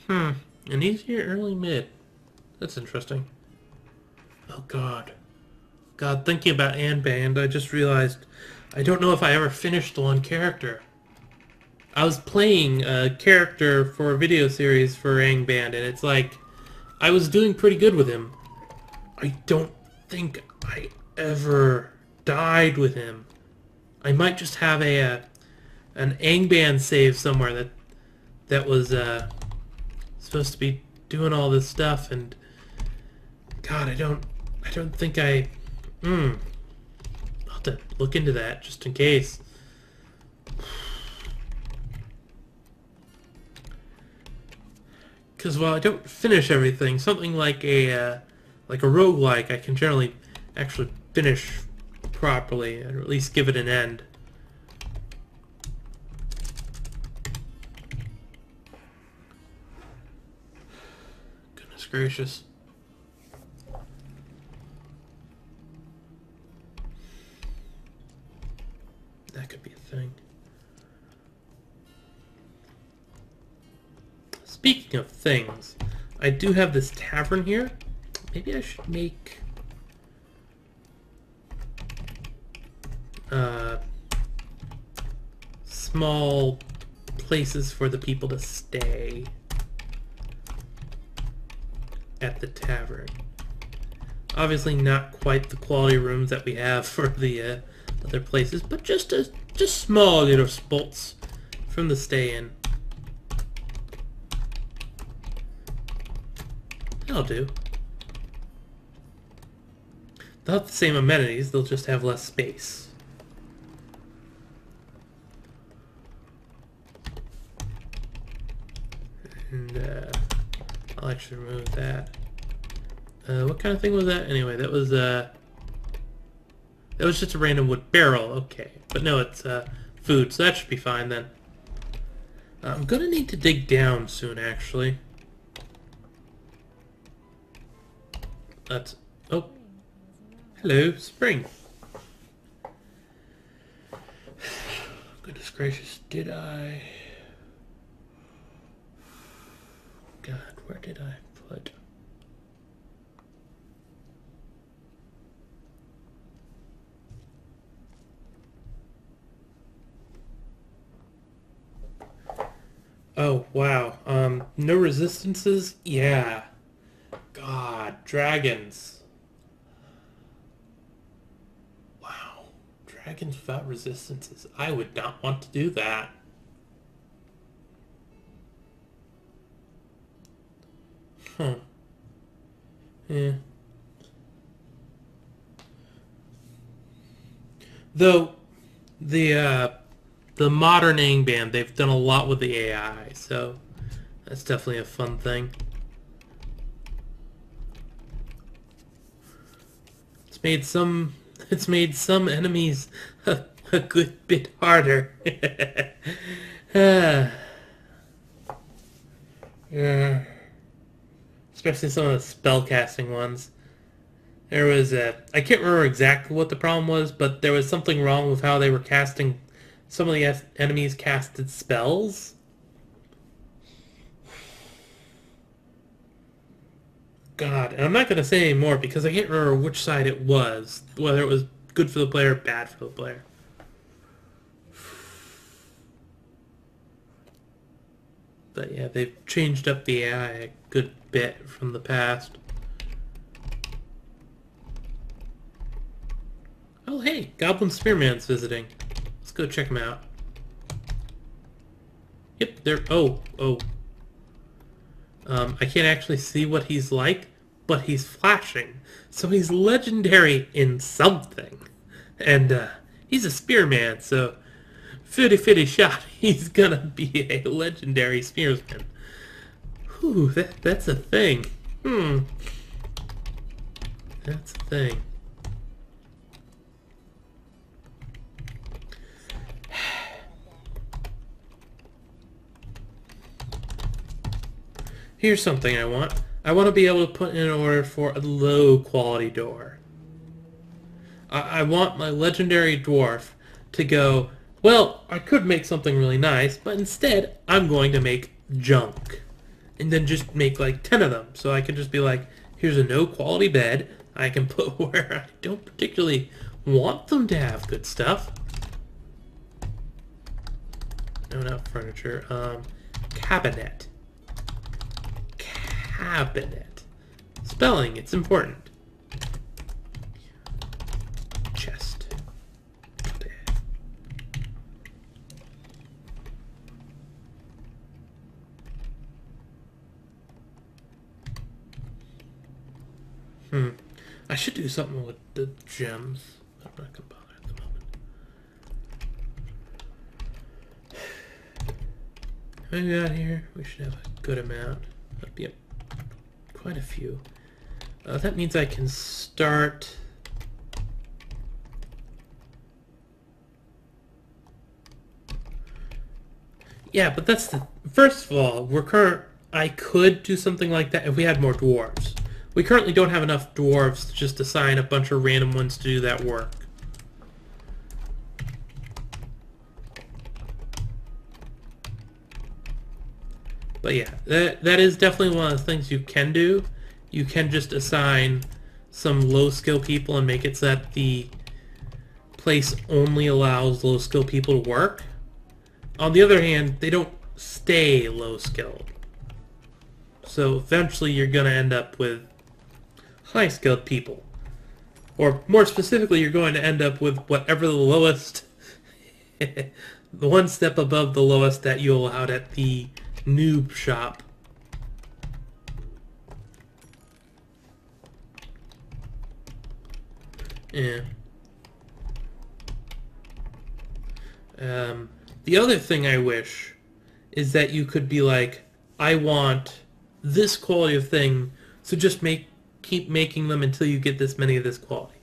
An easier early mid. That's interesting. Oh god. God, thinking about Anband, I just realized I don't know if I ever finished the one character. I was playing a character for a video series for Angband, and it's like, I was doing pretty good with him. I don't think I ever died with him. I might just have an Angband save somewhere that was supposed to be doing all this stuff, and God, I don't think I'll have to look into that just in case. Because while I don't finish everything, something like a roguelike, I can generally actually finish properly, or at least give it an end. Goodness gracious. That could be a thing. Speaking of things, I do have this tavern here. Maybe I should make small places for the people to stay at the tavern. Obviously not quite the quality rooms that we have for the other places, but just small little spots from the stay in. That'll do. They'll have the same amenities, they'll just have less space. And I'll actually remove that. What kind of thing was that? Anyway, that was just a random wood barrel. Okay, but no, it's food, so that should be fine then. I'm gonna need to dig down soon, actually. That's... oh. Hello, spring. Goodness gracious, did I... God, where did I put... oh, wow. No resistances? Yeah. God, dragons. Wow. Dragons without resistances. I would not want to do that. Huh. Yeah. Though, the modern Angband, they've done a lot with the AI, so that's definitely a fun thing. It's made some enemies a good bit harder. Yeah. Especially some of the spellcasting ones. There was I can't remember exactly what the problem was, but there was something wrong with how they were casting. Some of the enemies casted spells. God, and I'm not going to say any more because I can't remember which side it was. Whether it was good for the player or bad for the player. But yeah, they've changed up the AI a good bit from the past. Oh hey, Goblin Spearman's visiting. Let's go check him out. Yep, there... oh. I can't actually see what he's like, but he's flashing. So he's legendary in something. And he's a spearman, so 50-50 shot he's gonna be a legendary spearsman. Whew, that's a thing. That's a thing. Here's something I want. I want to be able to put in an order for a low quality door. I want my legendary dwarf to go, well, I could make something really nice, but instead I'm going to make junk. and then just make like 10 of them. So I can just be like, here's a no quality bed I can put where I don't particularly want them to have good stuff. No, not furniture. Cabinet. Cabinet. Spelling, it's important. Chest. I should do something with the gems. I'm not gonna bother at the moment. What we got here? We should have a good amount. That'd be quite a few. That means I can start. Yeah, but that's the first of all. I could do something like that if we had more dwarves. We currently don't have enough dwarves to just assign a bunch of random ones to do that work. But yeah, that is definitely one of the things you can do. You can just assign some low skill people and make it so that the place only allows low skill people to work. On the other hand, they don't stay low skilled. So eventually you're going to end up with high skilled people. Or more specifically, you're going to end up with whatever the lowest, the one step above the lowest that you allowed at the noob shop. Yeah. The other thing I wish is that you could be like, I want this quality of thing, so just keep making them until you get this many of this quality.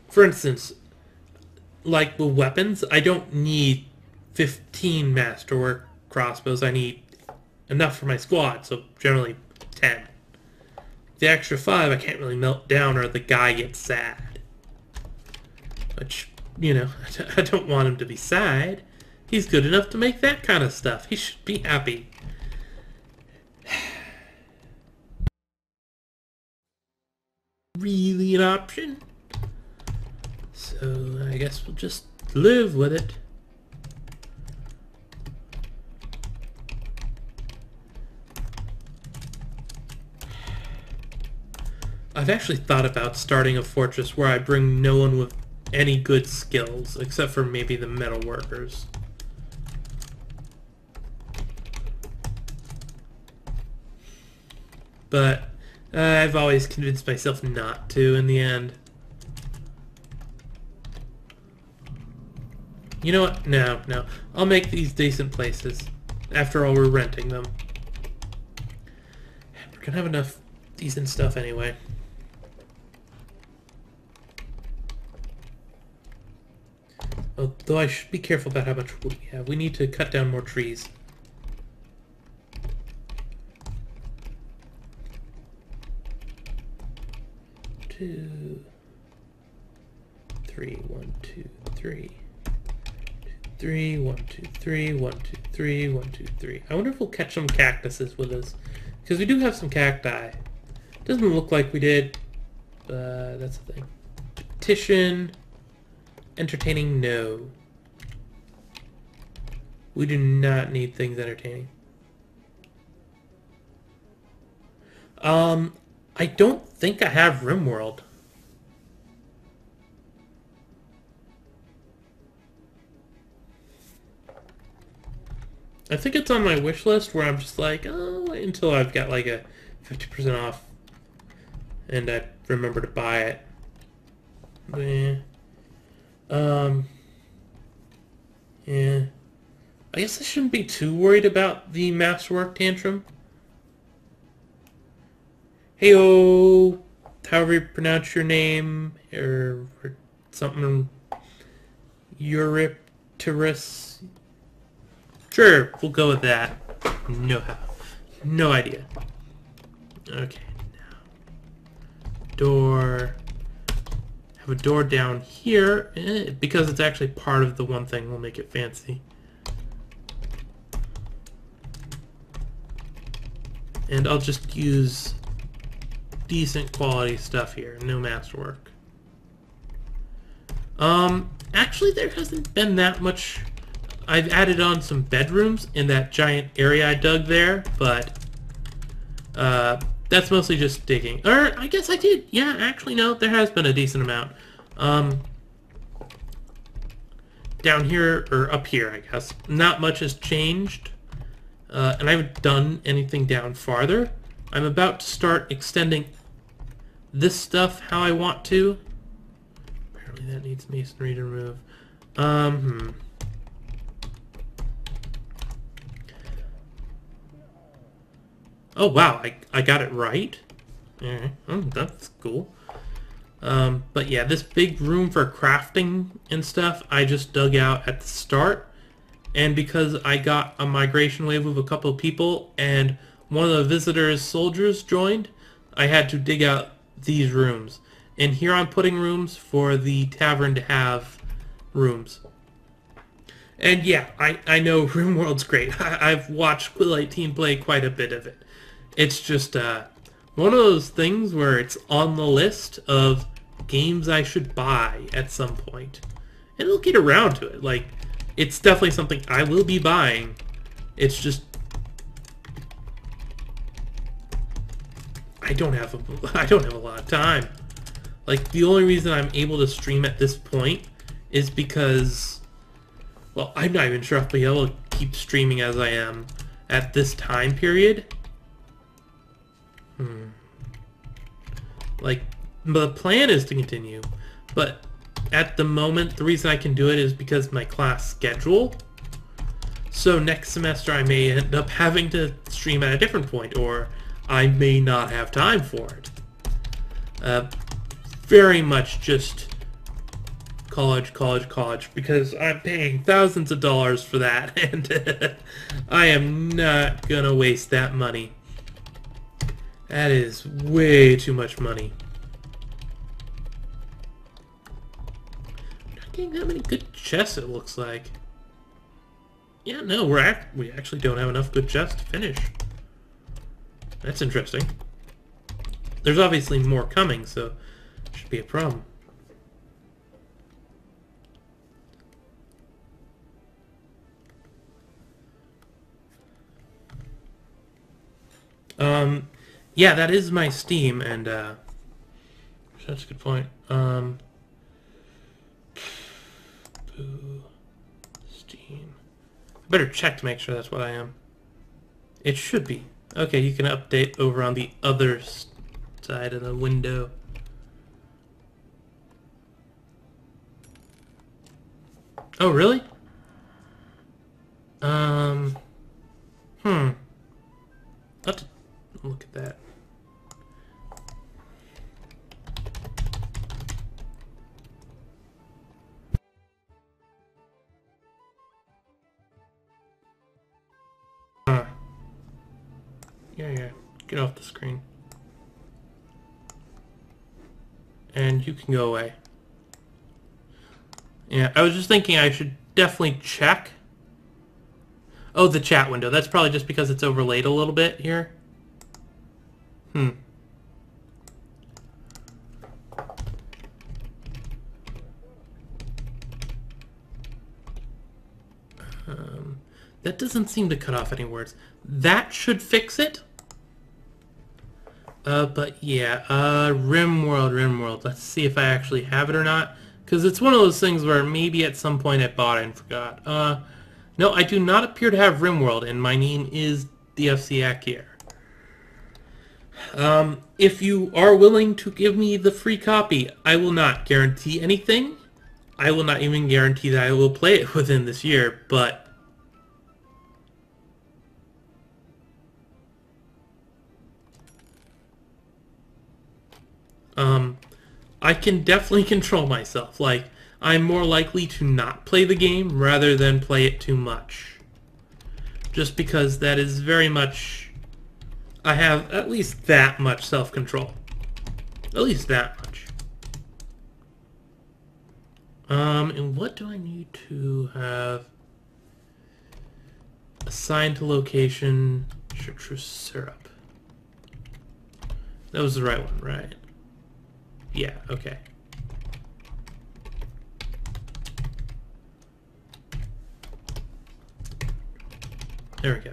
For instance, like with weapons, I don't need 15 masterwork crossbows. I need enough for my squad, so generally 10. The extra 5 I can't really melt down or the guy gets sad. Which, you know, I don't want him to be sad. He's good enough to make that kind of stuff. He should be happy. Really an option? So I guess we'll just live with it. I've actually thought about starting a fortress where I bring no one with any good skills, except for maybe the metal workers. But I've always convinced myself not to in the end. You know what? No. I'll make these decent places. After all, we're renting them. We're gonna have enough decent stuff anyway. Although I should be careful about how much wood we have. We need to cut down more trees. 2, 3, 1, 2, 3. 3, 1, 2, 3, 1, 2, 3, 1, 2, 3. I wonder if we'll catch some cactuses with us. Because we do have some cacti. Doesn't look like we did. That's the thing. Petition. Entertaining, no. We do not need things entertaining. I don't think I have RimWorld. I think it's on my wish list where I'm just like, oh, wait until I've got like a 50% off and I remember to buy it. Yeah. Yeah. I guess I shouldn't be too worried about the masterwork tantrum. Heyo, however you pronounce your name, or something, Eurypterus. Sure, we'll go with that. No idea. Okay, now. Door. Have a door down here. Because it's actually part of the one thing, we'll make it fancy. And I'll just use decent quality stuff here, no masterwork. Actually there hasn't been that much. I've added on some bedrooms in that giant area I dug there, but that's mostly just digging. Or I guess I did. Yeah, actually no, there has been a decent amount. Down here, or up here, I guess, not much has changed. And I haven't done anything down farther. I'm about to start extending this stuff how I want to. Apparently that needs masonry to remove. Oh wow, I got it right. Alright, that's cool. But yeah, this big room for crafting and stuff, I just dug out at the start. And because I got a migration wave of a couple of people, and one of the visitors' soldiers joined, I had to dig out these rooms. And here I'm putting rooms for the tavern to have rooms. And yeah, I know RimWorld's great. I've watched Quillite Team play quite a bit of it. It's just one of those things where it's on the list of games I should buy at some point. And I'll get around to it. Like, it's definitely something I will be buying. It's just I don't have a lot of time. Like, the only reason I'm able to stream at this point is because, well, I'm not even sure if I'll be able to keep streaming as I am at this time period. Like, the plan is to continue, but at the moment, the reason I can do it is because of my class schedule. So next semester I may end up having to stream at a different point, or I may not have time for it. Very much just college, because I'm paying thousands of dollars for that, and I am not gonna waste that money. That is way too much money. Not getting that many good chests, it looks like. Yeah, no, we actually don't have enough good chests to finish. That's interesting. There's obviously more coming, so should be a problem. Yeah, that is my Steam, and that's a good point. Steam. I better check to make sure that's what I am. It should be. Okay, you can update over on the other side of the window. Oh, really? I'll have to look at that. Yeah. Get off the screen. And you can go away. Yeah, I was just thinking I should definitely check. Oh, the chat window. That's probably just because it's overlaid a little bit here. That doesn't seem to cut off any words. That should fix it. But yeah, RimWorld. Let's see if I actually have it or not. Because it's one of those things where maybe at some point I bought it and forgot. No, I do not appear to have RimWorld, and my name is DFC Akhier. If you are willing to give me the free copy, I will not guarantee anything. I will not even guarantee that I will play it within this year, but I can definitely control myself. Like, I'm more likely to not play the game rather than play it too much. Just because that is very much... I have at least that much self-control. At least that much. And what do I need to have? Assigned to location, chartreuse syrup. That was the right one, right? Yeah, okay. There we go.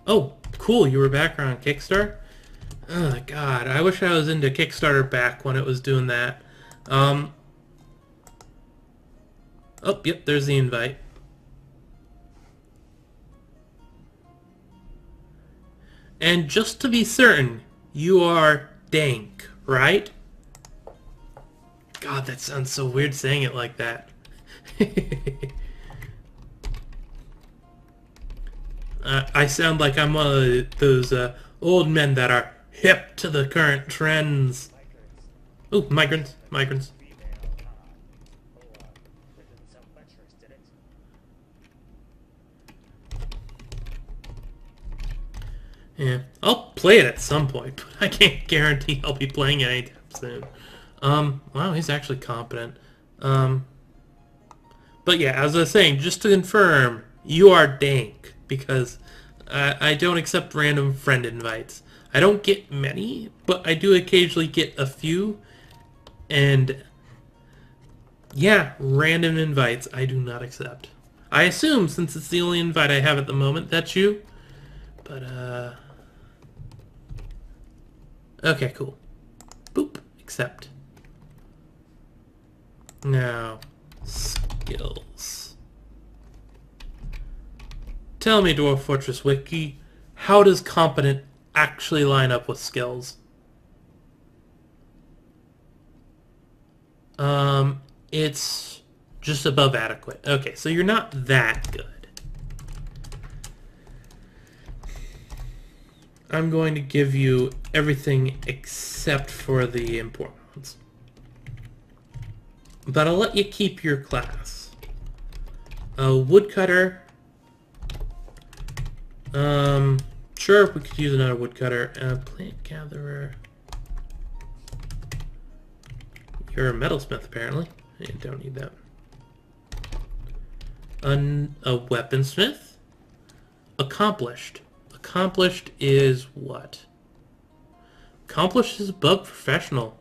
Oh, cool, you were back on Kickstarter? Oh, God, I wish I was into Kickstarter back when it was doing that. Oh, yep, there's the invite. And just to be certain, you are Dank, right? God, that sounds so weird saying it like that. I sound like I'm one of those old men that are hip to the current trends. Oh, migrants, migrants. Yeah, I'll play it at some point, but I can't guarantee I'll be playing it anytime soon. Wow, he's actually competent. But yeah, as I was saying, just to confirm, you are Dank, because I don't accept random friend invites. I don't get many, but I do occasionally get a few, and yeah, random invites I do not accept. I assume, since it's the only invite I have at the moment, that's you, but okay, cool. Boop, accept. Now, skills. Tell me, Dwarf Fortress Wiki, how does competent actually line up with skills? It's just above adequate. Okay, so you're not that good. I'm going to give you everything except for the important ones. But I'll let you keep your class. A woodcutter. Sure, we could use another woodcutter. Plant gatherer. You're a metalsmith, apparently. You don't need that. A weaponsmith? Accomplished. Accomplished is what? Accomplished is above professional.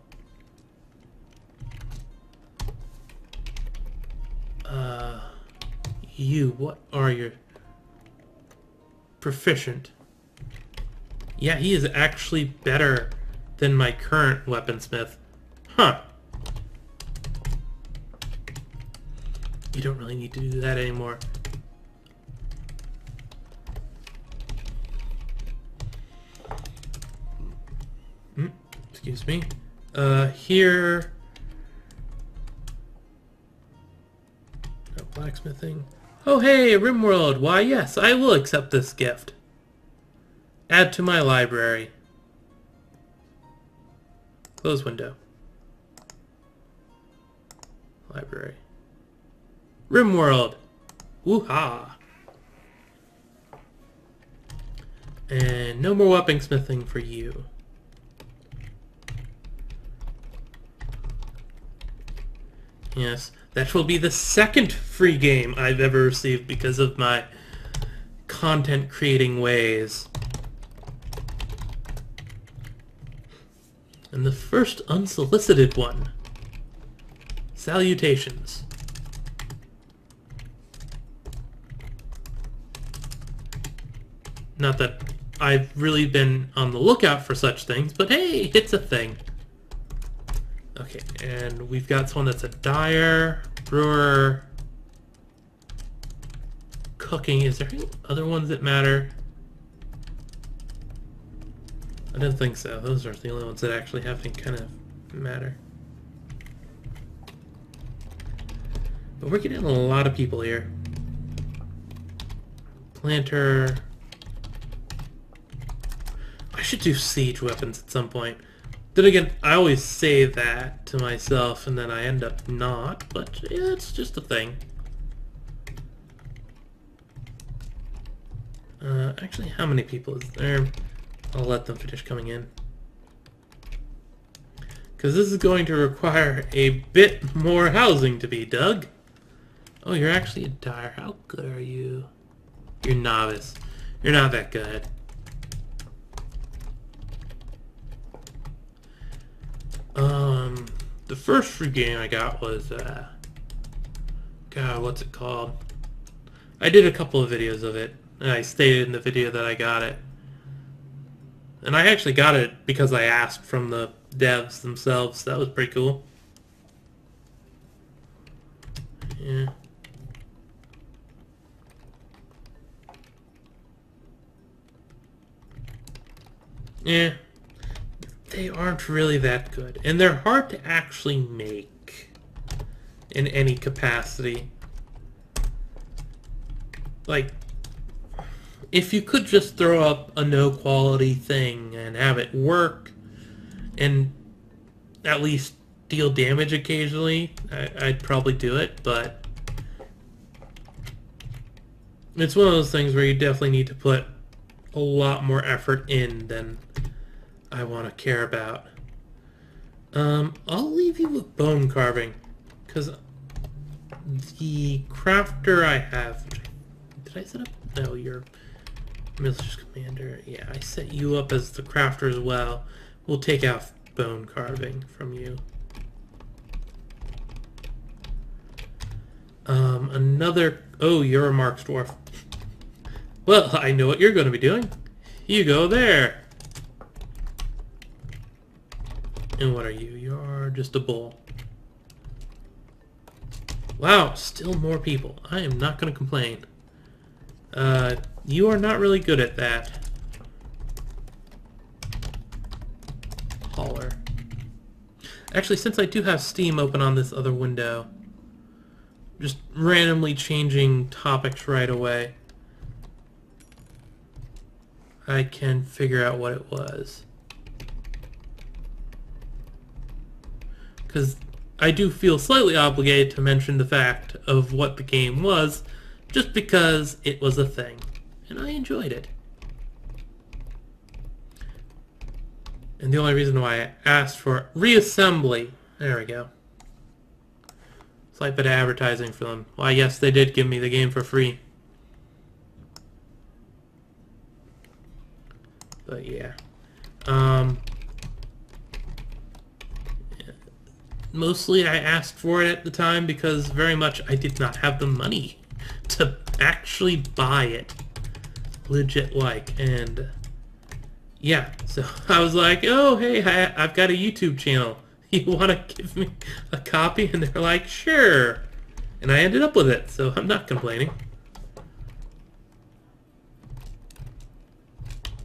What are your... Proficient. Yeah, he is actually better than my current weaponsmith. Huh. You don't really need to do that anymore. Excuse me. Here... No, blacksmithing. Oh hey, Rimworld! Why yes, I will accept this gift. Add to my library. Close window. Library. Rimworld! Woo-ha! And no more weaponsmithing for you. Yes, that will be the second free game I've ever received because of my content creating ways. And the first unsolicited one. Salutations. Not that I've really been on the lookout for such things, but hey, it's a thing. Okay, and we've got someone that's a dyer, brewer, cooking. Is there any other ones that matter? I didn't think so. Those are the only ones that actually have to kind of matter. But we're getting a lot of people here. Planter. I should do siege weapons at some point. Then again, I always say that to myself and then I end up not, but yeah, it's just a thing. Actually, how many people is there? I'll let them finish coming in. Because this is going to require a bit more housing to be dug. Oh, you're actually a dyer. How good are you? You're novice. You're not that good. The first free game I got was, God, what's it called? I did a couple of videos of it, and I stated in the video that I got it. And I actually got it because I asked from the devs themselves. That was pretty cool. Yeah. Yeah. They aren't really that good. And they're hard to actually make in any capacity. Like, if you could just throw up a no-quality thing and have it work and at least deal damage occasionally, I'd probably do it, but it's one of those things where you definitely need to put a lot more effort in than I want to care about. I'll leave you with bone carving, because the crafter I have... Did I set up? No, you're Mistress Commander. Yeah, I set you up as the crafter as well. We'll take out bone carving from you. Another... Oh, you're a Marks Dwarf. Well, I know what you're going to be doing. You go there. And what are you? You're just a bull. Wow, still more people. I am not going to complain. You are not really good at that. Hauler. Actually, since I do have Steam open on this other window, just randomly changing topics right away, I can figure out what it was. Because I do feel slightly obligated to mention the fact of what the game was, just because it was a thing, and I enjoyed it. And the only reason why I asked for reassembly, there we go. Slight bit of advertising for them. Why, yes, they did give me the game for free. But yeah. Mostly I asked for it at the time because very much I did not have the money to actually buy it legit like, and yeah, so I was like, oh hey, I've got a YouTube channel, you want to give me a copy? And they're like, sure, and I ended up with it, so I'm not complaining.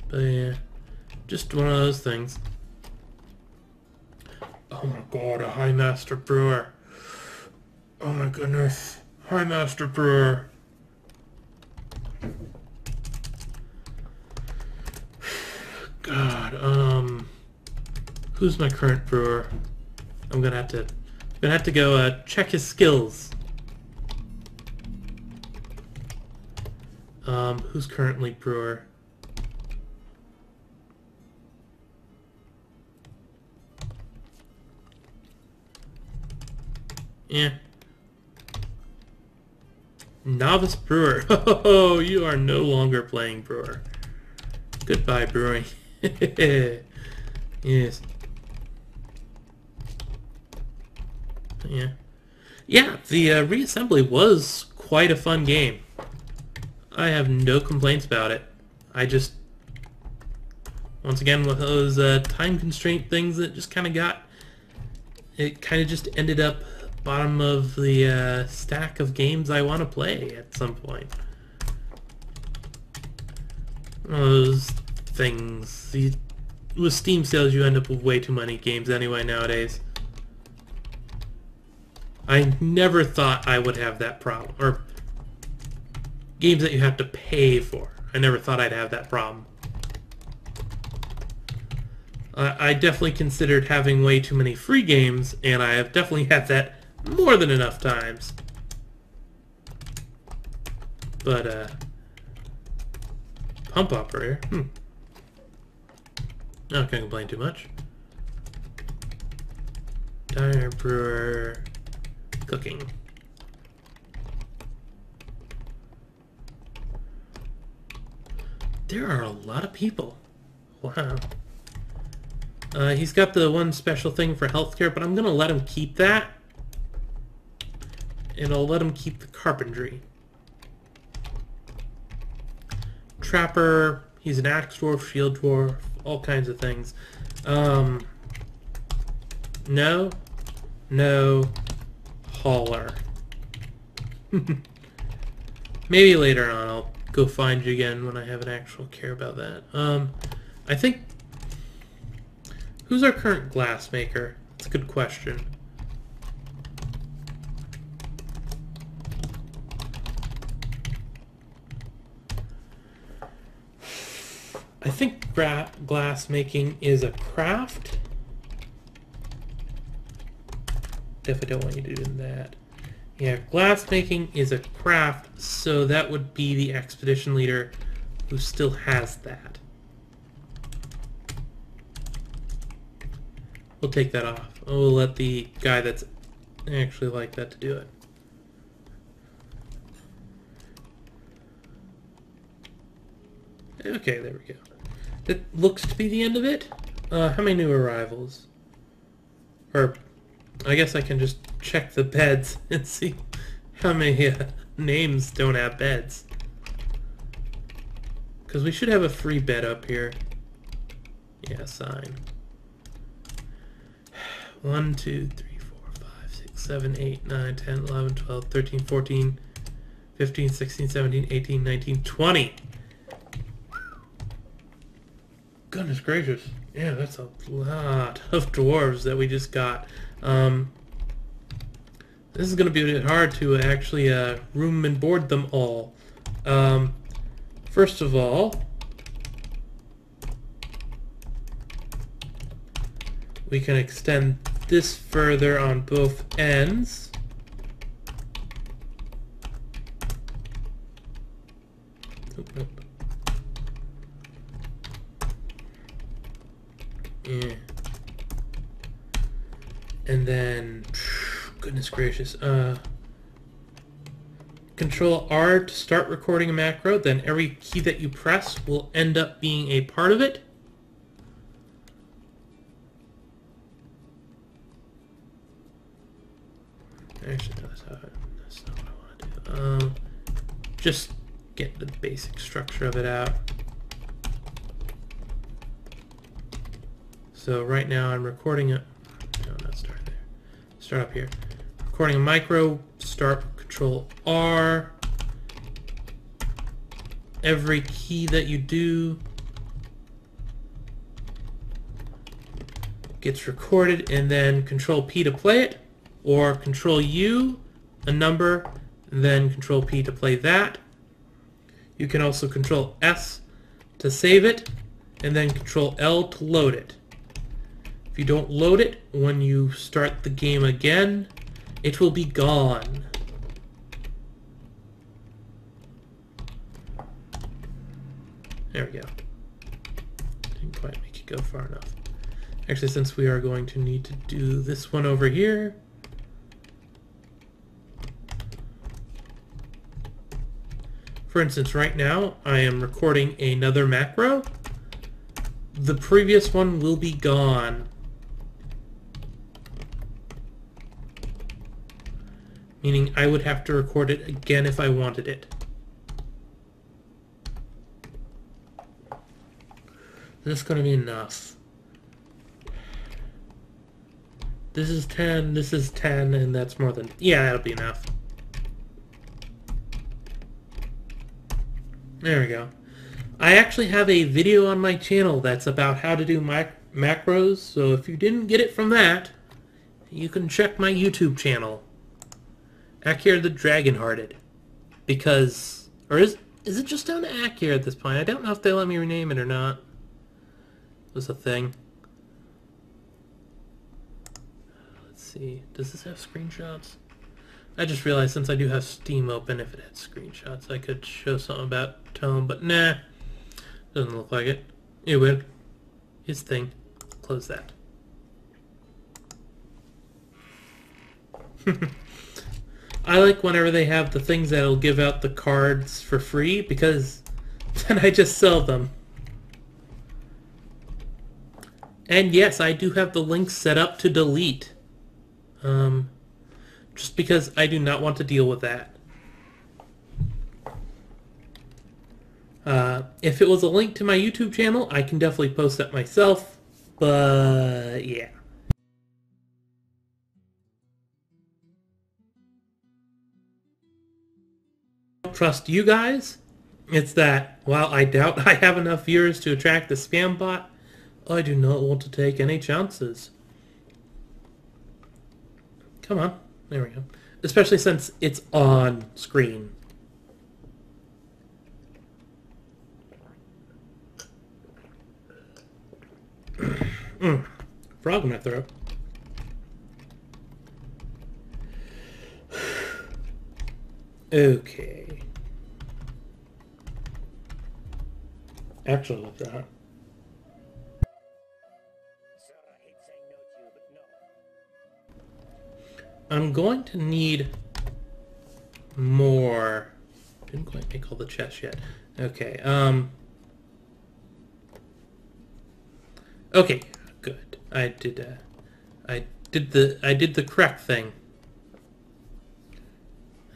But yeah, just one of those things. Oh my god, a High Master Brewer. Oh my goodness. High Master Brewer. God, who's my current brewer? I'm gonna have to go check his skills. Who's currently brewer? Yeah. Novice brewer. Oh, you are no longer playing brewer. Goodbye, brewing. Yes. Yeah. Yeah, the reassembly was quite a fun game. I have no complaints about it. I just, once again, with those time constraint things that just kind of got, it kind of just ended up bottom of the stack of games I want to play at some point. Those things. With Steam sales, you end up with way too many games anyway nowadays. I never thought I would have that problem. Or games that you have to pay for. I never thought I'd have that problem. I definitely considered having way too many free games, and I have definitely had that more than enough times. But, pump operator, Not gonna complain too much. Diner, brewer, cooking. There are a lot of people. Wow. He's got the one special thing for healthcare, but I'm going to let him keep that. And I'll let him keep the carpentry. Trapper, he's an axe dwarf, shield dwarf, all kinds of things. No. No. Hauler. Maybe later on I'll go find you again when I have an actual care about that. I think... Who's our current glassmaker? That's a good question. I think glass making is a craft. Definitely don't want you to do that. Yeah, glass making is a craft, so that would be the expedition leader who still has that. We'll take that off. We'll let the guy that's actually like that to do it. Okay, there we go. That looks to be the end of it. How many new arrivals? Or, I guess I can just check the beds and see how many names don't have beds. Because we should have a free bed up here. Yeah, sign. 1, 2, 3, 4, 5, 6, 7, 8, 9, 10, 11, 12, 13, 14, 15, 16, 17, 18, 19, 20. Goodness gracious. Yeah, that's a lot of dwarves that we just got. This is going to be a bit hard to actually room and board them all. First of all, we can extend this further on both ends. Nope. Yeah. And then, goodness gracious, Control R to start recording a macro, then every key that you press will end up being a part of it. Actually, that's not what I want to do. Just get the basic structure of it out. So right now I'm recording a... No, not start there. Start up here. Recording a micro, start Control R. Every key that you do gets recorded, and then Control P to play it, or Control U, a number, then Control P to play that. You can also Control S to save it, and then Control L to load it. If you don't load it, when you start the game again, it will be gone. There we go. Didn't quite make it go far enough. Actually, since we are going to need to do this one over here, for instance, right now I am recording another macro. The previous one will be gone. Meaning I would have to record it again if I wanted it. Is this going to be enough? This is 10, this is 10, and that's more than... Yeah, that'll be enough. There we go. I actually have a video on my channel that's about how to do macros, so if you didn't get it from that, you can check my YouTube channel. Akhier the Dragonhearted. Because... Or is it just down to Akhier at this point? I don't know if they let me rename it or not. It was a thing. Let's see. Does this have screenshots? I just realized since I do have Steam open, if it had screenshots, I could show something about tone, but nah. Doesn't look like it. It would. His thing. Close that. I like whenever they have the things that'll give out the cards for free, because then I just sell them. And yes, I do have the links set up to delete. Just because I do not want to deal with that. If it was a link to my YouTube channel, I can definitely post that myself, but yeah. I don't trust you guys. It's that, while I doubt I have enough viewers to attract the spam bot, I do not want to take any chances. Come on. There we go. Especially since it's on screen. Frog in my throat. Okay. Actually, look at that. I'm going to need more. Didn't quite make all the chests yet. Okay. Okay. Good. I did the correct thing.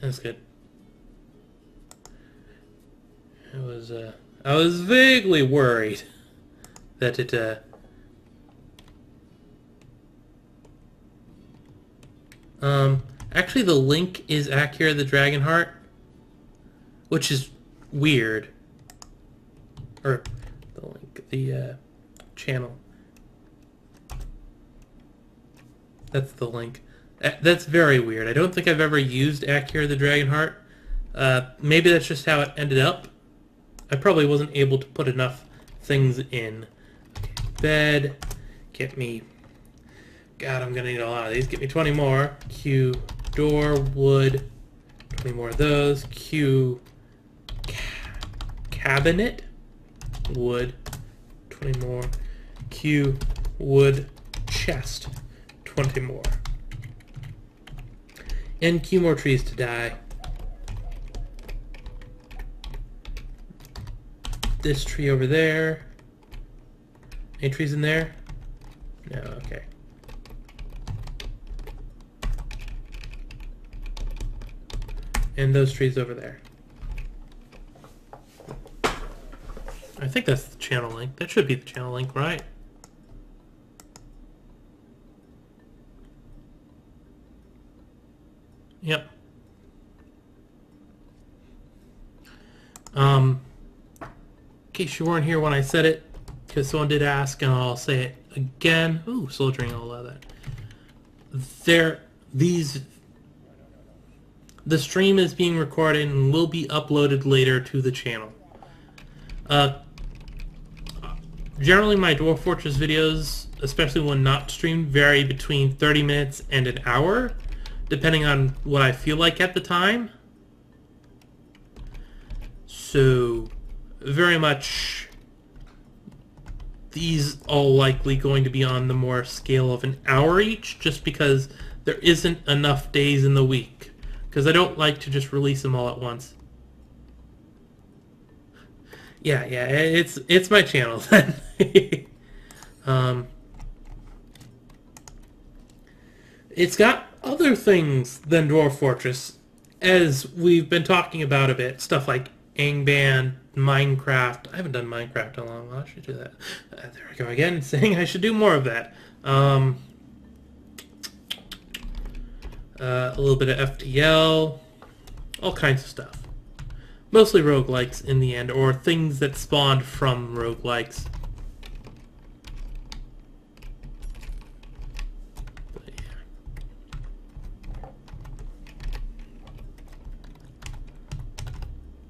That's good. I was vaguely worried that it actually the link is Akhier the Dragonheart, which is weird. Or the link, the channel. That's the link. That's very weird. I don't think I've ever used Akhier the Dragonheart. Maybe that's just how it ended up. I probably wasn't able to put enough things in. Okay, bed. Get me... God, I'm gonna need a lot of these. Get me 20 more. Q door, wood. 20 more of those. Q cabinet. Wood. 20 more. Q wood chest. 20 more. And Q more trees to die. This tree over there. Any trees in there? No, okay. And those trees over there. I think that's the channel link. That should be the channel link, right? Yep. In case you weren't here when I said it, because someone did ask, and I'll say it again. Ooh, soldiering, I'll allow that. The stream is being recorded and will be uploaded later to the channel. Generally, my Dwarf Fortress videos, especially when not streamed, vary between 30 minutes and an hour, depending on what I feel like at the time. So, very much, these all likely going to be on the more scale of an hour each, just because there isn't enough days in the week. Because I don't like to just release them all at once. Yeah, it's my channel then. It's got other things than Dwarf Fortress, as we've been talking about a bit. Stuff like Angband, Minecraft. I haven't done Minecraft in a long while. I should do that. There we go again, saying I should do more of that. A little bit of FTL. All kinds of stuff. Mostly roguelikes in the end, or things that spawned from roguelikes. But yeah.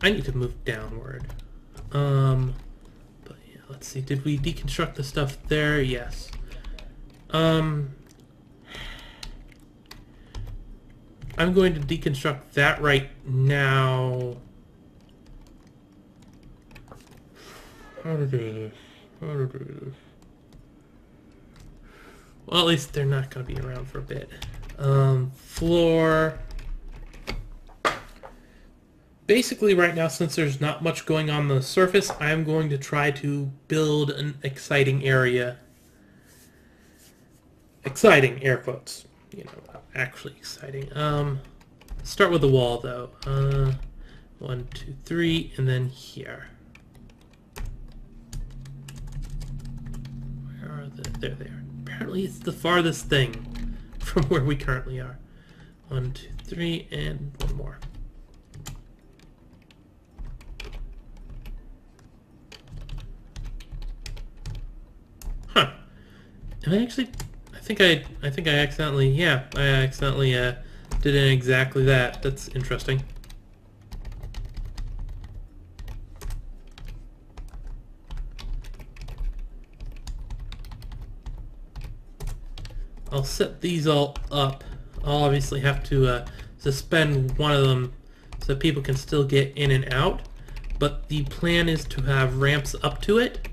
I need to move downward. But yeah, let's see. Did we deconstruct the stuff there? Yes. I'm going to deconstruct that right now. How to do this? How to do this? Well, at least they're not going to be around for a bit. Floor. Basically right now, since there's not much going on the surface, I'm going to try to build an exciting area. Exciting, air quotes. You know, not actually exciting. Start with the wall though. 1, 2, 3, and then here. Where are the... There they are. Apparently it's the farthest thing from where we currently are. 1, 2, 3, and one more. Huh. Am I actually... I think I accidentally... Yeah, I accidentally did it exactly that. That's interesting. I'll set these all up. I'll obviously have to suspend one of them so people can still get in and out. But the plan is to have ramps up to it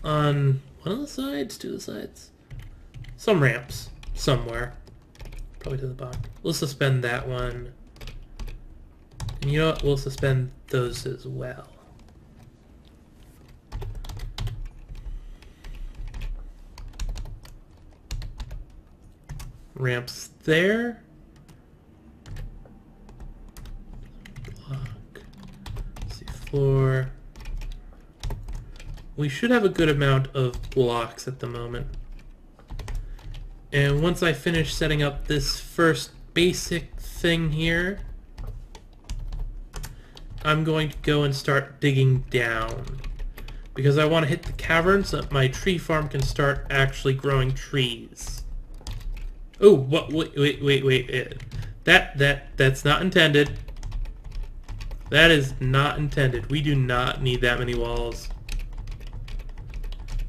on one of the sides, two of the sides. Some ramps somewhere. Probably to the bottom. We'll suspend that one. And you know what? We'll suspend those as well. Ramps there. Block. Let's see, floor. We should have a good amount of blocks at the moment. And once I finish setting up this first basic thing here, I'm going to go and start digging down. Because I want to hit the cavern so that my tree farm can start actually growing trees. Oh, what? Wait. That's not intended. That is not intended. We do not need that many walls.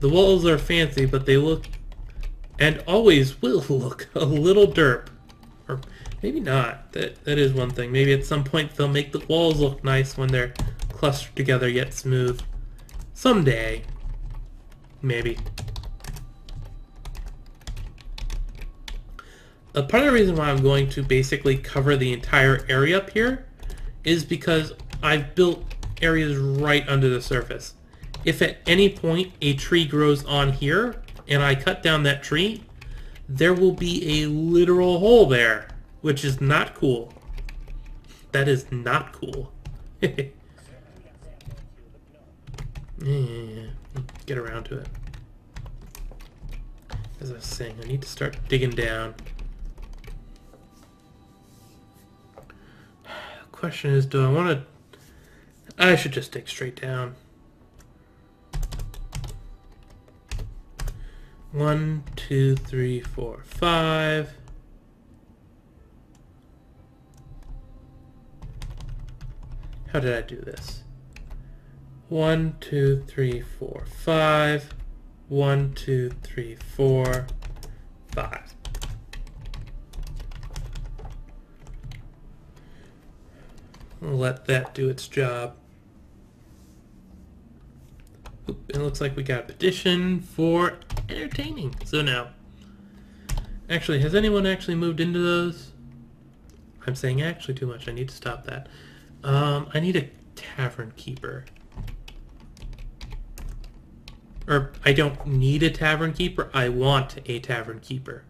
The walls are fancy, but they look, and always will look, a little derp. Or maybe not. That is one thing. Maybe at some point they'll make the walls look nice when they're clustered together yet smooth. Someday. Maybe. Part of the reason why I'm going to basically cover the entire area up here is because I've built areas right under the surface. If at any point a tree grows on here and I cut down that tree, there will be a literal hole there, which is not cool. That is not cool. Yeah, get around to it. As I was saying, I need to start digging down. Question is, do I want to... I should just dig straight down. 1, 2, 3, 4, 5. How did I do this? 1, 2, 3, 4, 5. 1, 2, 3, 4, 5. We'll let that do its job. Oop, it looks like we got a petition for entertaining. So now, actually, has anyone actually moved into those? I'm saying actually too much. I need to stop that. I need a tavern keeper. Or, I don't need a tavern keeper. I want a tavern keeper.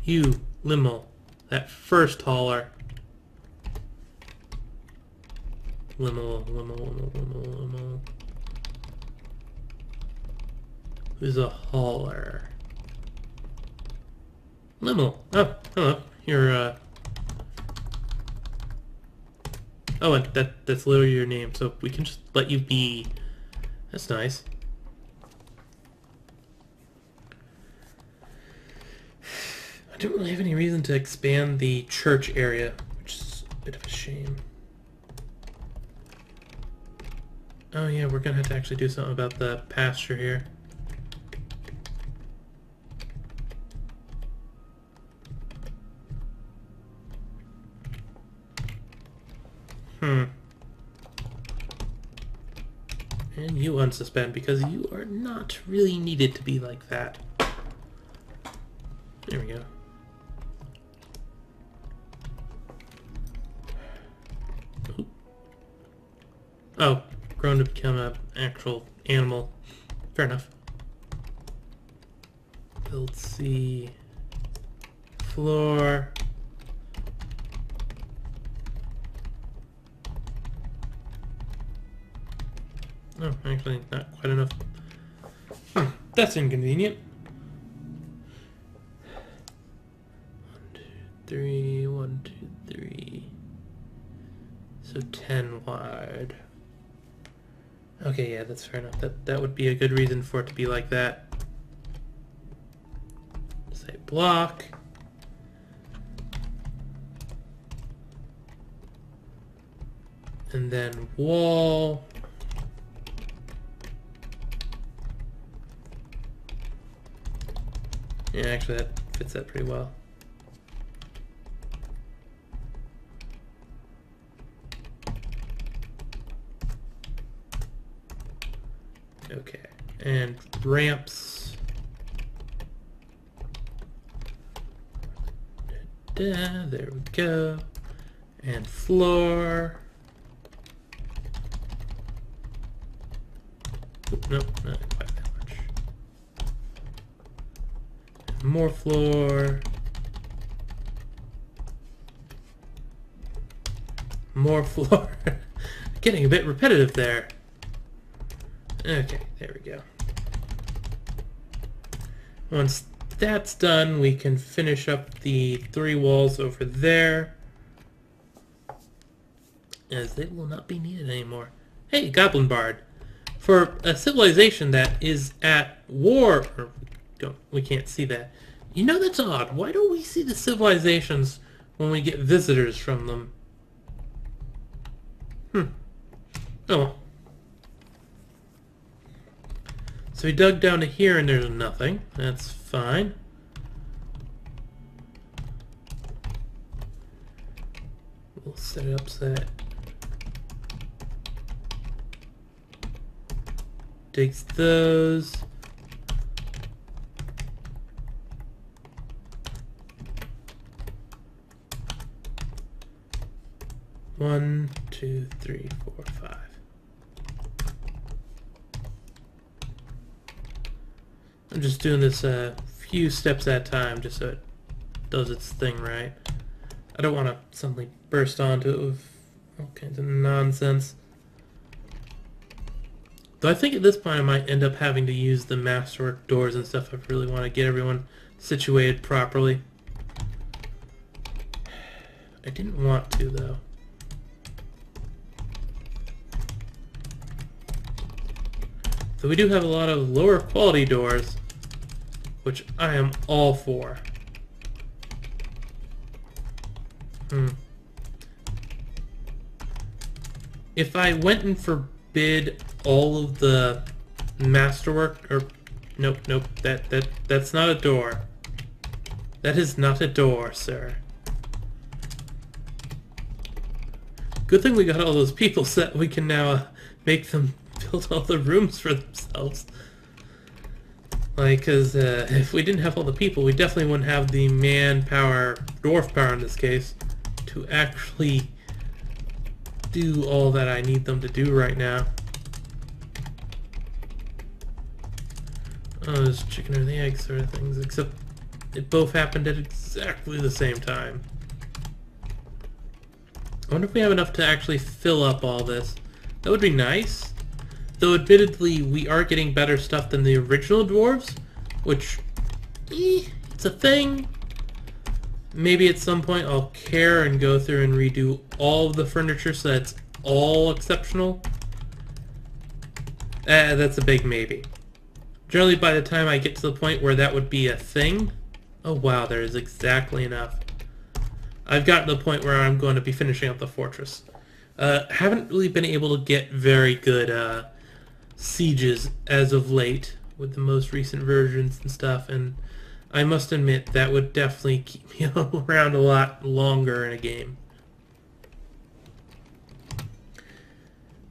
You, Limmel. That first hauler. Limmel. Who's a hauler? Limmel. Oh, hello. You're, Oh, and that's literally your name, so we can just let you be. That's nice. I don't really have any reason to expand the church area, which is a bit of a shame. Oh yeah, we're gonna have to actually do something about the pasture here. And you unsuspend because you are not really needed to be like that. There we go. Oop. Oh, grown to become an actual animal. Fair enough. Build C. Floor. Oh, actually, not quite enough. That's inconvenient. 1, 2, 3, 1, 2, 3. So 10 wide. Okay, yeah, that's fair enough. That would be a good reason for it to be like that. Say block. And then wall. Yeah, actually that fits that pretty well. Okay, and ramps. There we go. And floor. Oop, nope, not quite that much. More floor. More floor. Getting a bit repetitive there. Okay, there we go. Once that's done, we can finish up the 3 walls over there, as they will not be needed anymore. Hey, Goblin Bard. For a civilization that is at war, or we can't see that. You know, that's odd. Why don't we see the civilizations when we get visitors from them? Oh well. So we dug down to here and there's nothing. That's fine. We'll set it up so that digs those. One, 2, 3, 4, 5. I'm just doing this a few steps at a time just so it does its thing right. I don't want to suddenly burst onto it with all kinds of nonsense. Though I think at this point I might end up having to use the masterwork doors and stuff if I really want to get everyone situated properly. I didn't want to, though. So we do have a lot of lower quality doors, which I am all for. If I went and forbid all of the masterwork, or nope, that's not a door. That is not a door, sir. Good thing we got all those people set. We can now make them build all the rooms for themselves. Like, because if we didn't have all the people, we definitely wouldn't have the manpower, dwarf power in this case, to actually do all that I need them to do right now. Oh, there's chicken or the egg sort of things, except it both happened at exactly the same time. I wonder if we have enough to actually fill up all this. That would be nice. Though admittedly, we are getting better stuff than the original dwarves, which, it's a thing. Maybe at some point I'll care and go through and redo all of the furniture so that's all exceptional. That's a big maybe. Generally, by the time I get to the point where that would be a thing, oh wow, there is exactly enough. I've gotten to the point where I'm going to be finishing up the fortress. Haven't really been able to get very good sieges as of late with the most recent versions and stuff, and I must admit that would definitely keep me around a lot longer in a game.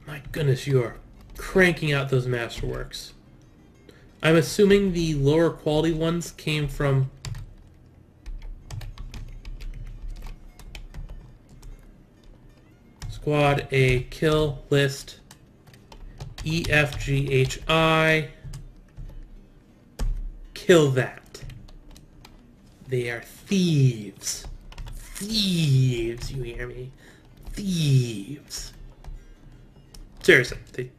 My goodness, you are cranking out those masterworks. I'm assuming the lower quality ones came from Squad A kill list EFGHI. Kill that. They are thieves. Thieves, you hear me? Thieves. Seriously, if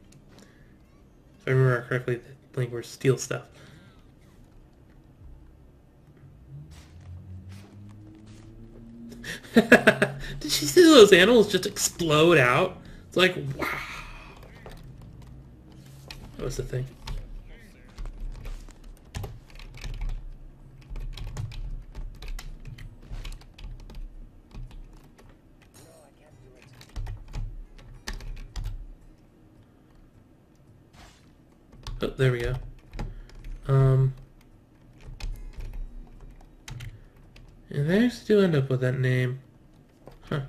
I remember correctly, the language steal stuff. Did you see those animals just explode out? It's like, wow. That was the thing. Oh, there we go. And they still end up with that name. Huh.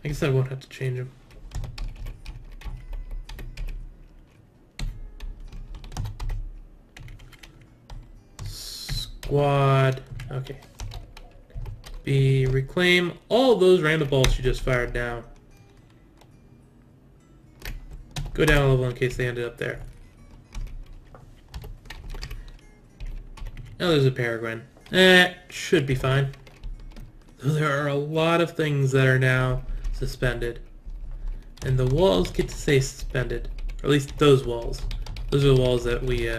I guess I won't have to change them. Squad. Okay. B. Reclaim all those random balls you just fired down. Go down a level in case they ended up there. Now there's a Peregrine. Should be fine. Though there are a lot of things that are now suspended. And the walls get to stay suspended. Or at least those walls. Those are the walls that we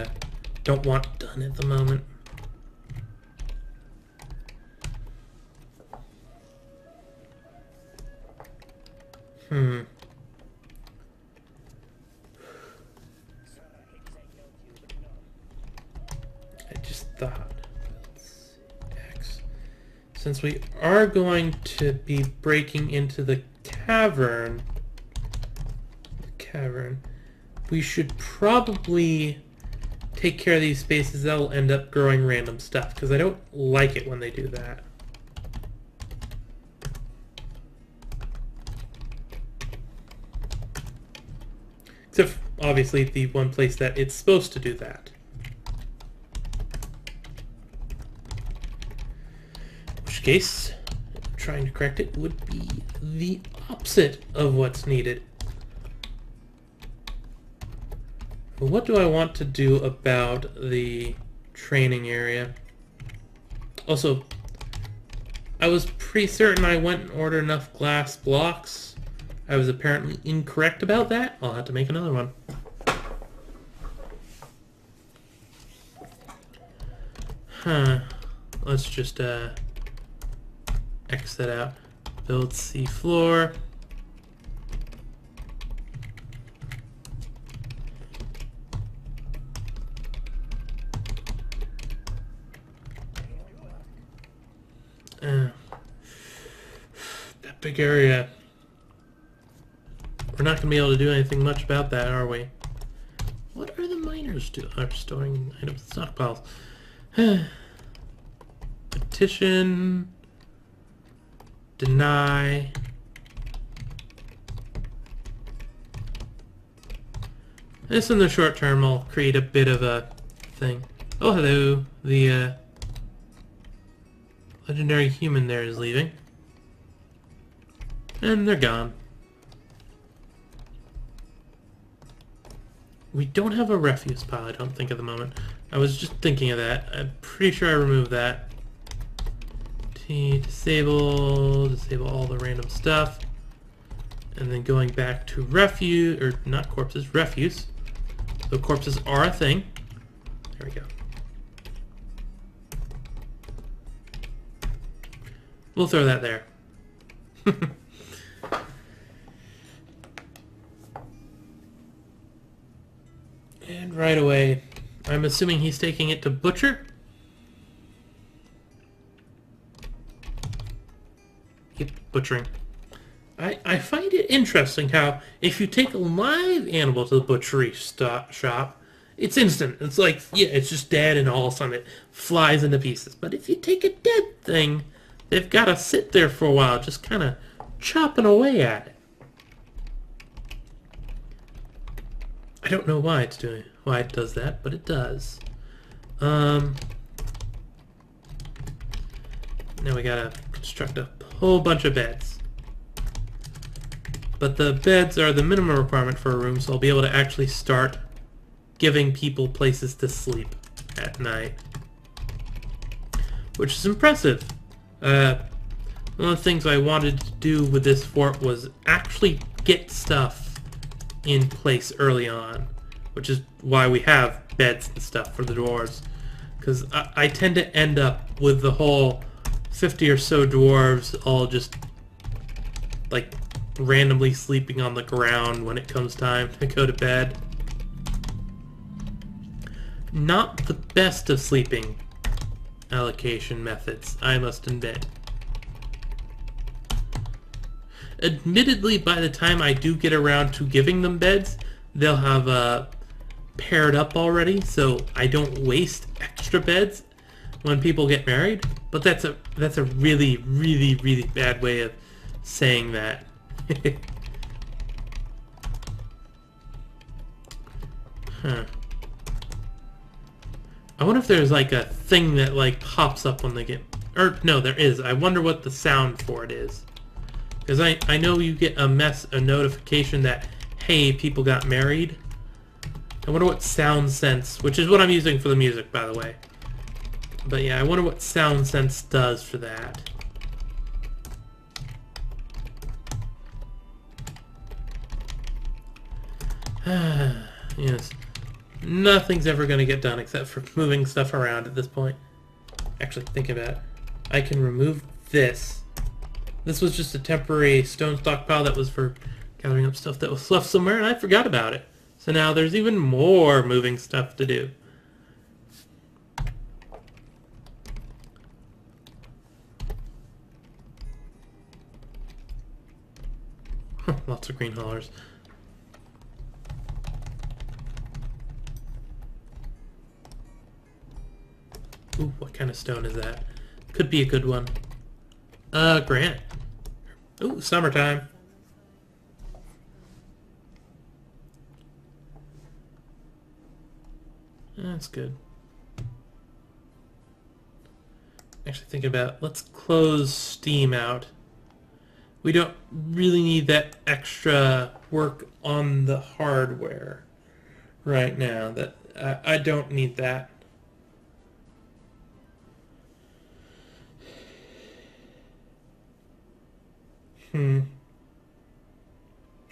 don't want done at the moment. I just thought. Since we are going to be breaking into the cavern, we should probably take care of these spaces that will end up growing random stuff, because I don't like it when they do that. Except, obviously, the one place that it's supposed to do that. Case, trying to correct it, would be the opposite of what's needed. What do I want to do about the training area? Also, I was pretty certain I went and ordered enough glass blocks. I was apparently incorrect about that. I'll have to make another one. Huh. Let's just, X that out. Build C floor. That big area. We're not going to be able to do anything much about that, are we? What are the miners doing? Are storing items in stockpiles. Petition. Deny. This in the short term will create a bit of a thing. Oh, hello. The legendary human there is leaving. And they're gone. We don't have a refuse pile, I don't think, at the moment. I was just thinking of that. I'm pretty sure I removed that. Disable all the random stuff, and then going back to refuse, or not corpses, refuse. So corpses are a thing. There we go. We'll throw that there. And right away, I'm assuming he's taking it to Butcher. Butchering. I find it interesting how if you take a live animal to the butchery shop, it's instant. It's like, yeah, it's just dead and all of a sudden it flies into pieces. But if you take a dead thing, they've got to sit there for a while just kind of chopping away at it. I don't know why why it does that, but it does. Now we gotta construct a whole bunch of beds. But the beds are the minimum requirement for a room, so I'll be able to actually start giving people places to sleep at night. Which is impressive. One of the things I wanted to do with this fort was actually get stuff in place early on, which is why we have beds and stuff for the dwarves. Because I tend to end up with the whole 50 or so dwarves all just like randomly sleeping on the ground when it comes time to go to bed. Not the best of sleeping allocation methods, I must admit. Admittedly, by the time I do get around to giving them beds, they'll have paired up already, so I don't waste extra beds when people get married. But that's a really, really, really bad way of saying that. Huh. I wonder if there's like a thing that like pops up when they get... Or, no, there is. I wonder what the sound for it is. Because I know you get a notification that, hey, people got married. I wonder what Soundsense, which is what I'm using for the music, by the way. But yeah, I wonder what Soundsense does for that. Yes. Nothing's ever going to get done except for moving stuff around at this point. Actually, think about it. I can remove this. This was just a temporary stone stockpile that was for gathering up stuff that was left somewhere, and I forgot about it. So now there's even more moving stuff to do. Lots of green hollers. Ooh, what kind of stone is that? Could be a good one. Granite. Ooh, summertime. That's good. Actually thinking about, let's close Steam out. We don't really need that extra work on the hardware right now. That I don't need that.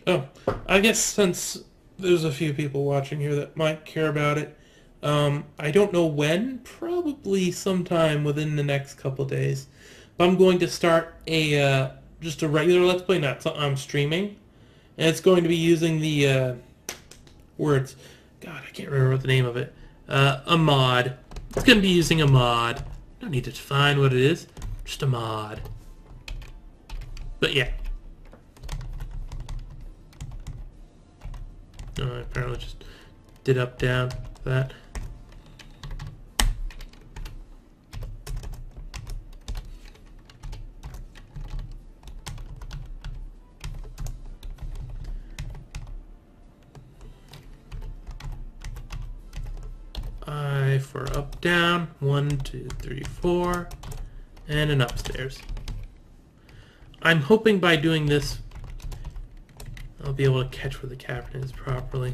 Oh, I guess since there's a few people watching here that might care about it, I don't know when, probably sometime within the next couple days. But I'm going to start a just a regular Let's Play, not something I'm streaming, and it's going to be using the words. God, I can't remember what the name of it. A mod. It's going to be using a mod. Don't need to define what it is. Just a mod. But yeah. I apparently just did up, down, that. I for up, down, 1, 2, 3, 4, and an upstairs. I'm hoping by doing this I'll be able to catch where the cavern is properly.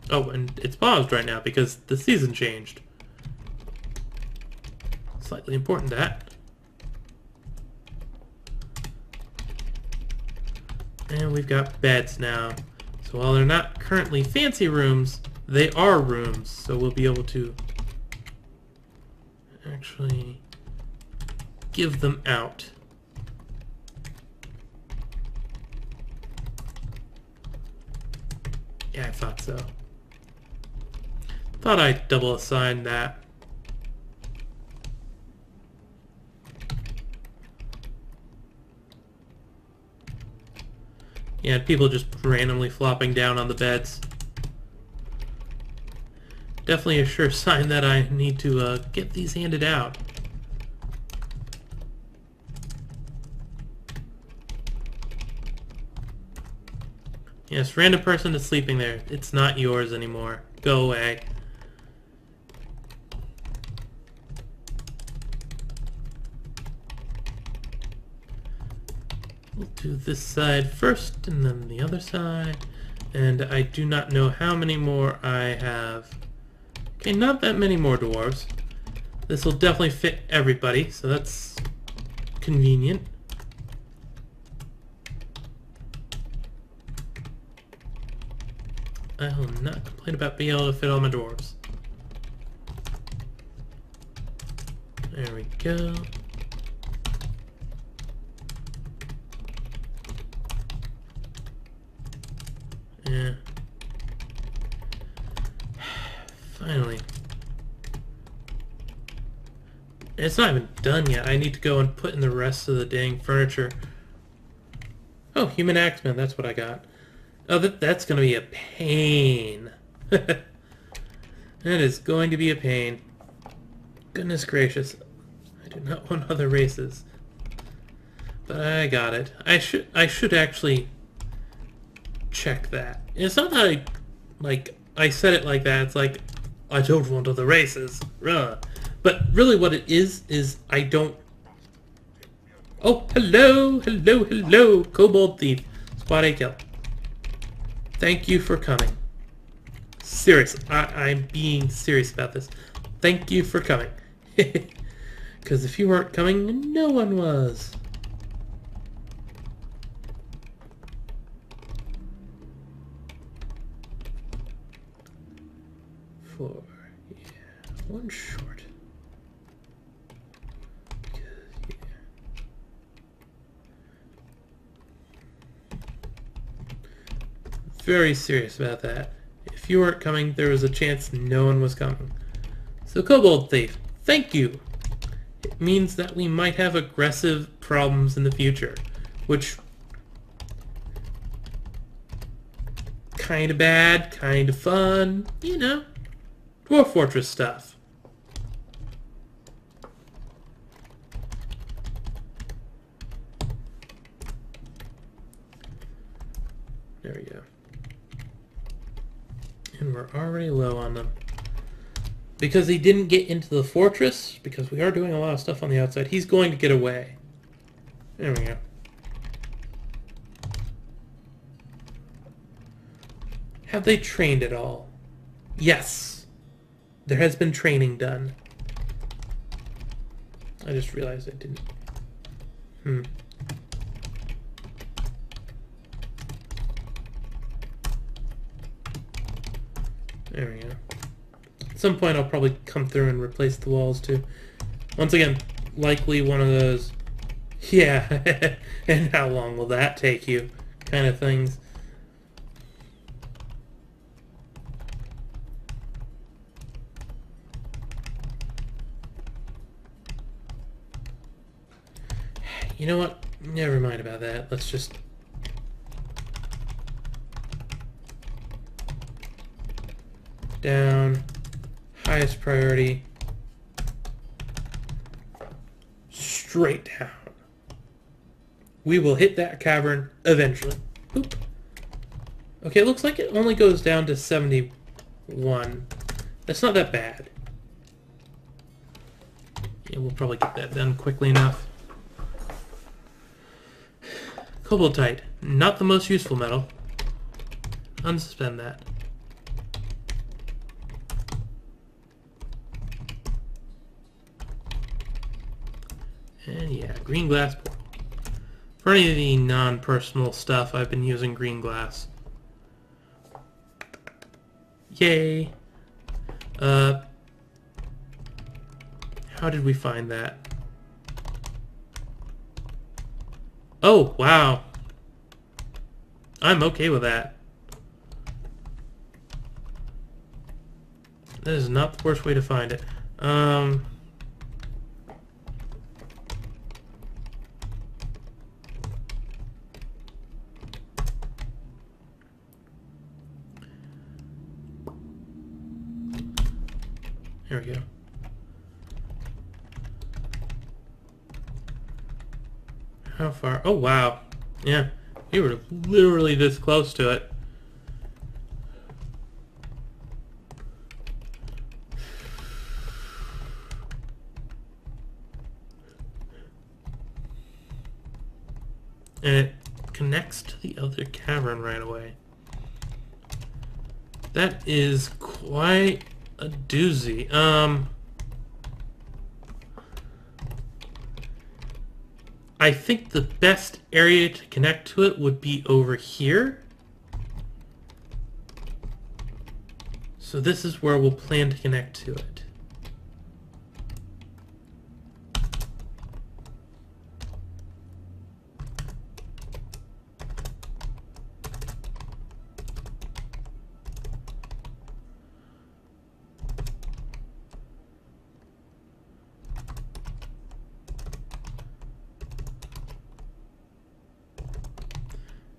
Oh, and it's paused right now because the season changed. Slightly important, that. And we've got beds now. So while they're not currently fancy rooms, they are rooms. So we'll be able to actually give them out. Yeah, I thought so. Thought I'd double assign that. Yeah, people just randomly flopping down on the beds. Definitely a sure sign that I need to get these handed out. Yes, random person that's sleeping there. It's not yours anymore. Go away. We'll do this side first and then the other side. And I do not know how many more I have. Okay, not that many more dwarves. This will definitely fit everybody, so that's convenient. I will not complain about being able to fit all my dwarves. There we go. Yeah. Finally. It's not even done yet. I need to go and put in the rest of the dang furniture. Oh, human axeman, that's what I got. Oh, that's going to be a pain. That is going to be a pain. Goodness gracious. I do not want other races. But I got it. I should actually check that. It's not that I said it like that. It's like, I don't want other races. But really what it is I don't... Oh, hello, hello, hello, Kobold Thief. Squad A kill. Thank you for coming. Serious. I'm being serious about this. Thank you for coming. Because if you weren't coming, no one was. Four. Yeah. One short. Yeah. Very serious about that. If you weren't coming, there was a chance no one was coming. So Kobold Thief, thank you. It means that we might have aggressive problems in the future, which kind of bad, kind of fun, you know, Dwarf Fortress stuff. There we go. And we're already low on them. Because he didn't get into the fortress, because we are doing a lot of stuff on the outside, he's going to get away. There we go. Have they trained at all? Yes. There has been training done. I just realized I didn't. There we go. At some point I'll probably come through and replace the walls too. Once again, likely one of those, yeah, and how long will that take you kind of things. You know what? Never mind about that. Let's just... down. Highest priority. Straight down. We will hit that cavern eventually. Oop. Okay, it looks like it only goes down to 71. That's not that bad. Yeah, we'll probably get that done quickly enough. Cobaltite, not the most useful metal. Unsuspend that. And yeah, green glass portal. For any of the non-personal stuff, I've been using green glass. Yay! How did we find that? Oh, wow. I'm okay with that. That is not the worst way to find it. There we go. How far? Oh, wow. Yeah, we were literally this close to it. And it connects to the other cavern right away. That is quite a doozy. I think the best area to connect to it would be over here. So this is where we'll plan to connect to it.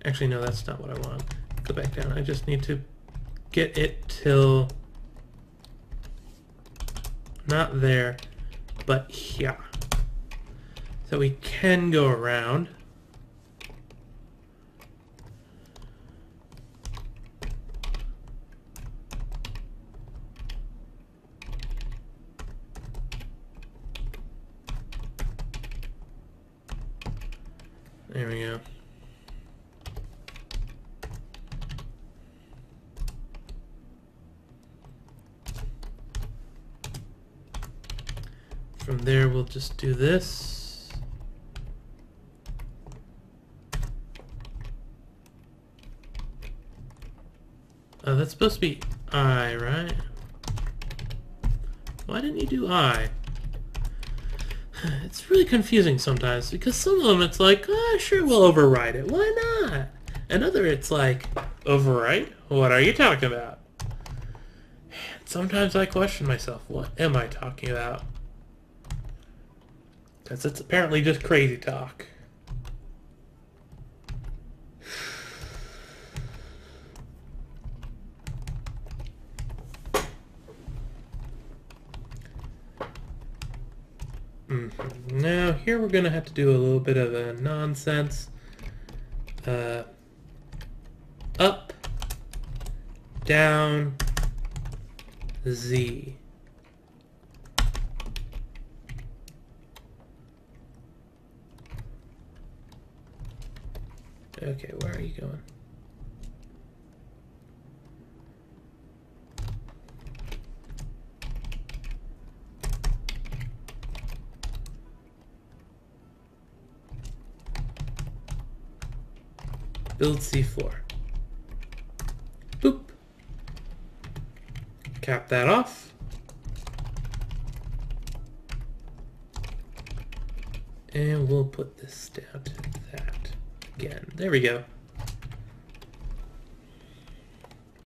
Actually, no, that's not what I want. Go back down. I just need to get it till... not there, but here. So we can go around. There we go. From there, we'll just do this. That's supposed to be I, right? Why didn't you do I? It's really confusing sometimes, because some of them it's like, oh, sure, we'll overwrite it. Why not? And other it's like, overwrite? What are you talking about? And sometimes I question myself, what am I talking about? Because it's apparently just crazy talk. Now, here we're going to have to do a little bit of a nonsense. Up, down, Z. Okay, where are you going? Build C4. Boop. Cap that off. And we'll put this down to that again. There we go.